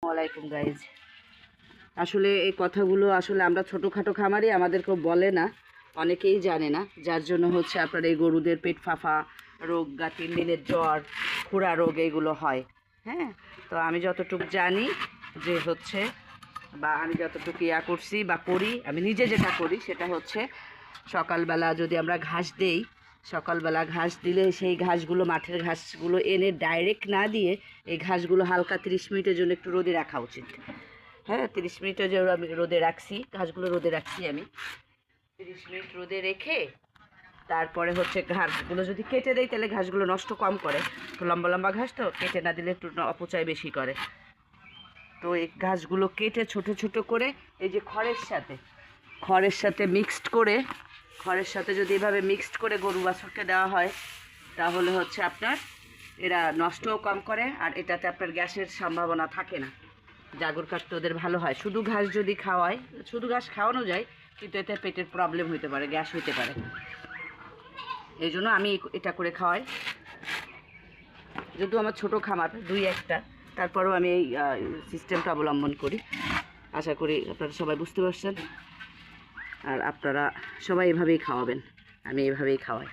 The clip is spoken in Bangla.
ওয়ালাইকুম গাইজ। আসলে এই কথাগুলো আসলে আমরা ছোটোখাটো খামারি, আমাদেরকেও বলে না, অনেকেই জানে না, যার জন্য হচ্ছে আপনার এই গরুদের পেট ফাঁপা রোগ, গা 3 দিনের জ্বর, খুরা রোগ এইগুলো হয়। হ্যাঁ, তো আমি যতটুকু জানি যে হচ্ছে, বা আমি যতটুকু করছি বা করি, আমি নিজে যেটা করি সেটা হচ্ছে সকালবেলা যদি আমরা ঘাস দেই, সকালবেলা ঘাস দিলে সেই ঘাসগুলো, মাঠের ঘাসগুলো এনে ডাইরেক্ট না দিয়ে এই ঘাসগুলো হালকা 30 মিনিটের জন্য একটু রোদে রাখা উচিত। হ্যাঁ, 30 মিনিটের জন্য আমি রোদে রাখছি, ঘাসগুলো রোদে রাখছি আমি 30 মিনিট রোদে রেখে তারপরে হচ্ছে ঘাসগুলো যদি কেটে দেয় তাহলে ঘাসগুলো নষ্ট কম করে। লম্বা লম্বা ঘাস তো কেটে না দিলে একটু অপচয় বেশি করে। তো এই ঘাসগুলো কেটে ছোট ছোট করে এই যে খড়ের সাথে মিক্সড করে, খড়ের সাথে যদি এভাবে মিক্সড করে গরু বাছুরকে দেওয়া হয় তাহলে হচ্ছে আপনার এরা নষ্টও কম করে, আর এটাতে আপনার গ্যাসের সম্ভাবনা থাকে না। জাগর কাটতে ওদের ভালো হয়। শুধু ঘাস যদি খাওয়ায়, শুধু ঘাস খাওয়ানো যায় কিন্তু এতে পেটের প্রবলেম হতে পারে, গ্যাস হতে পারে। এই জন্য আমি এটা করে খাওয়াই। যদিও আমার ছোটো খামার 2-1টা, তারপরেও আমি এই সিস্টেমটা অবলম্বন করি। আশা করি আপনারা সবাই বুঝতে পারছেন, আর আপনারা সবাই এভাবেই খাওয়াবেন। আমি এভাবেই খাওয়াই।